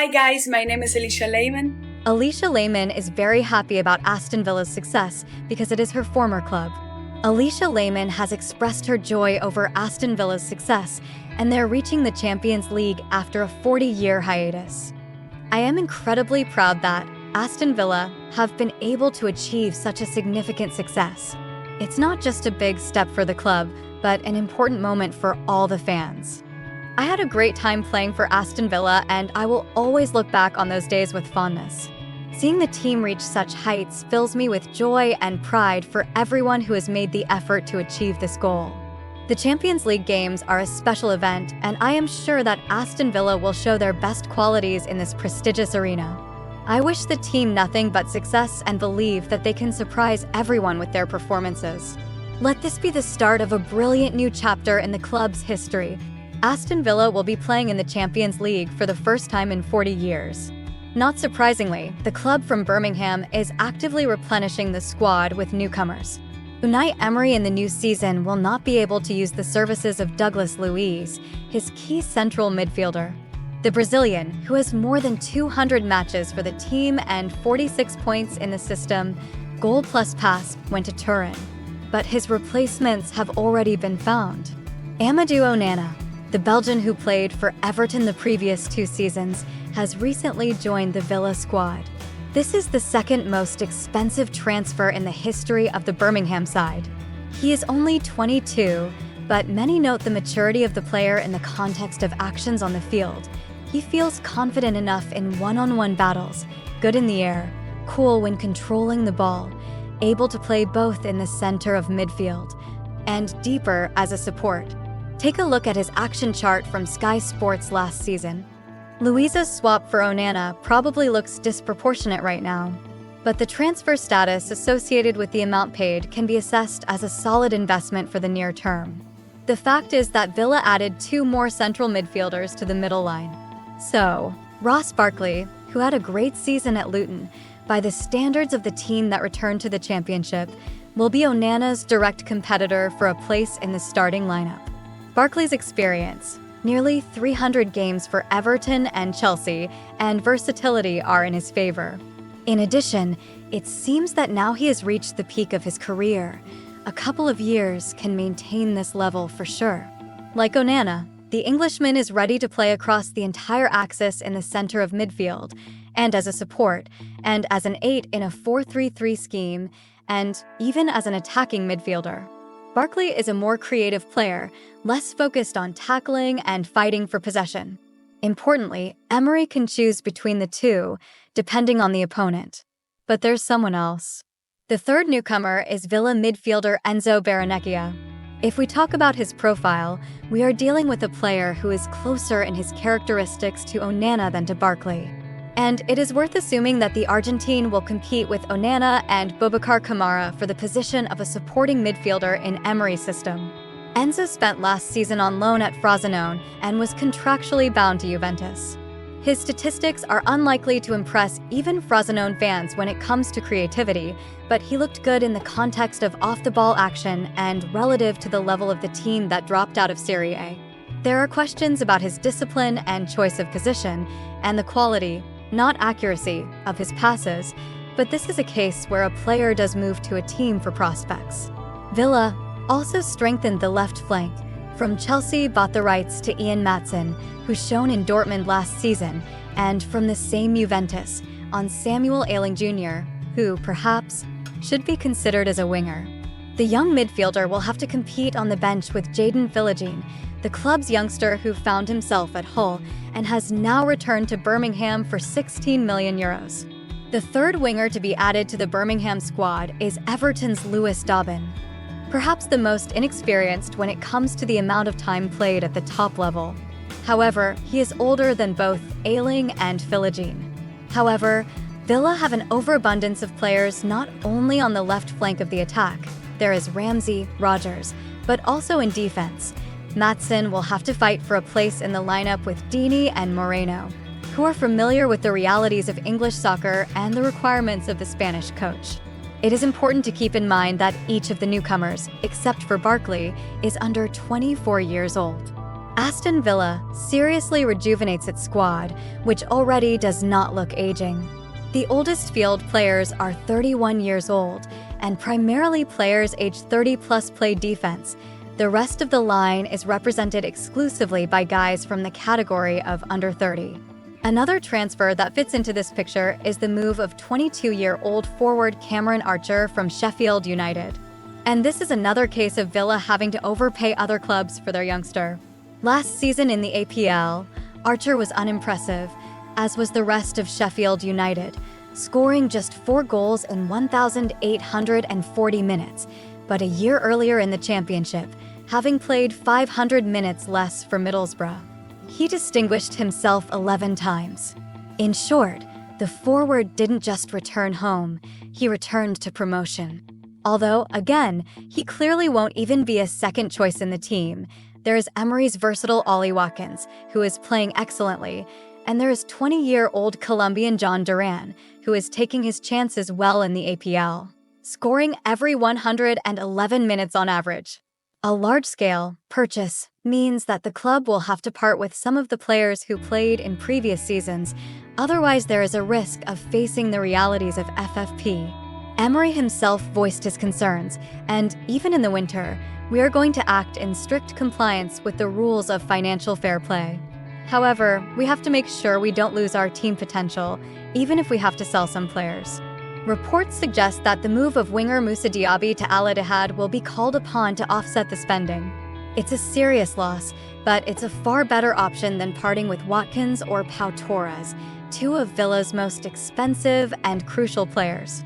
Hi guys, my name is Alisha Lehmann. Alisha Lehmann is very happy about Aston Villa's success because it is her former club. Alisha Lehmann has expressed her joy over Aston Villa's success, and they're reaching the Champions League after a 40-year hiatus. I am incredibly proud that Aston Villa have been able to achieve such a significant success. It's not just a big step for the club, but an important moment for all the fans. I had a great time playing for Aston Villa, and I will always look back on those days with fondness. Seeing the team reach such heights fills me with joy and pride for everyone who has made the effort to achieve this goal. The Champions League games are a special event, and I am sure that Aston Villa will show their best qualities in this prestigious arena. I wish the team nothing but success and believe that they can surprise everyone with their performances. Let this be the start of a brilliant new chapter in the club's history. Aston Villa will be playing in the Champions League for the first time in 40 years. Not surprisingly, the club from Birmingham is actively replenishing the squad with newcomers. Unai Emery in the new season will not be able to use the services of Douglas Luiz, his key central midfielder. The Brazilian, who has more than 200 matches for the team and 46 points in the system, goal plus pass, went to Turin. But his replacements have already been found. Amadou Onana, the Belgian who played for Everton the previous 2 seasons, has recently joined the Villa squad. This is the second most expensive transfer in the history of the Birmingham side. He is only 22, but many note the maturity of the player in the context of actions on the field. He feels confident enough in one-on-one battles, good in the air, cool when controlling the ball, able to play both in the center of midfield and deeper as a support. Take a look at his action chart from Sky Sports last season. Luiz's swap for Onana probably looks disproportionate right now, but the transfer status associated with the amount paid can be assessed as a solid investment for the near term. The fact is that Villa added 2 more central midfielders to the middle line. So, Ross Barkley, who had a great season at Luton, by the standards of the team that returned to the championship, will be Onana's direct competitor for a place in the starting lineup. Barkley's experience, nearly 300 games for Everton and Chelsea, and versatility are in his favor. In addition, it seems that now he has reached the peak of his career. A couple of years can maintain this level for sure. Like Onana, the Englishman is ready to play across the entire axis in the center of midfield, and as a support, and as an 8 in a 4-3-3 scheme, and even as an attacking midfielder. Barkley is a more creative player, less focused on tackling and fighting for possession. Importantly, Emery can choose between the two, depending on the opponent. But there's someone else. The third newcomer is Villa midfielder Enzo Barrenechea. If we talk about his profile, we are dealing with a player who is closer in his characteristics to Onana than to Barkley. And it is worth assuming that the Argentine will compete with Onana and Boubacar Kamara for the position of a supporting midfielder in Emery's system. Enzo spent last season on loan at Frosinone and was contractually bound to Juventus. His statistics are unlikely to impress even Frosinone fans when it comes to creativity, but he looked good in the context of off-the-ball action and relative to the level of the team that dropped out of Serie A. There are questions about his discipline and choice of position, and the quality, not accuracy, of his passes, but this is a case where a player does move to a team for prospects. Villa also strengthened the left flank. From Chelsea bought the rights to Ian Maatsen, who shone in Dortmund last season, and from the same Juventus, on Samuel Ayling Jr., who, perhaps, should be considered as a winger. The young midfielder will have to compete on the bench with Jadon Philogene, the club's youngster who found himself at Hull and has now returned to Birmingham for €16 million. The third winger to be added to the Birmingham squad is Everton's Lewis Dobbin. Perhaps the most inexperienced when it comes to the amount of time played at the top level. However, he is older than both Ayling and Philogene. However, Villa have an overabundance of players not only on the left flank of the attack, there is Ramsey, Rogers, but also in defense. Maatsen will have to fight for a place in the lineup with Dini and Moreno, who are familiar with the realities of English soccer and the requirements of the Spanish coach. It is important to keep in mind that each of the newcomers, except for Barkley, is under 24 years old. Aston Villa seriously rejuvenates its squad, which already does not look aging. The oldest field players are 31 years old, and primarily players aged 30-plus play defense. The rest of the line is represented exclusively by guys from the category of under 30. Another transfer that fits into this picture is the move of 22-year-old forward Cameron Archer from Sheffield United. And this is another case of Villa having to overpay other clubs for their youngster. Last season in the APL, Archer was unimpressive, as was the rest of Sheffield United, scoring just 4 goals in 1,840 minutes, but a year earlier in the championship, having played 500 minutes less for Middlesbrough. He distinguished himself 11 times. In short, the forward didn't just return home, he returned to promotion. Although, again, he clearly won't even be a second choice in the team. There is Emery's versatile Ollie Watkins, who is playing excellently, and there is 20-year-old Colombian John Duran, who is taking his chances well in the APL, scoring every 111 minutes on average. A large-scale purchase means that the club will have to part with some of the players who played in previous seasons, otherwise there is a risk of facing the realities of FFP. Emery himself voiced his concerns, and even in the winter, we are going to act in strict compliance with the rules of financial fair play. However, we have to make sure we don't lose our team potential, even if we have to sell some players. Reports suggest that the move of winger Moussa Diaby to Al Ittihad will be called upon to offset the spending. It's a serious loss, but it's a far better option than parting with Watkins or Pau Torres, two of Villa's most expensive and crucial players.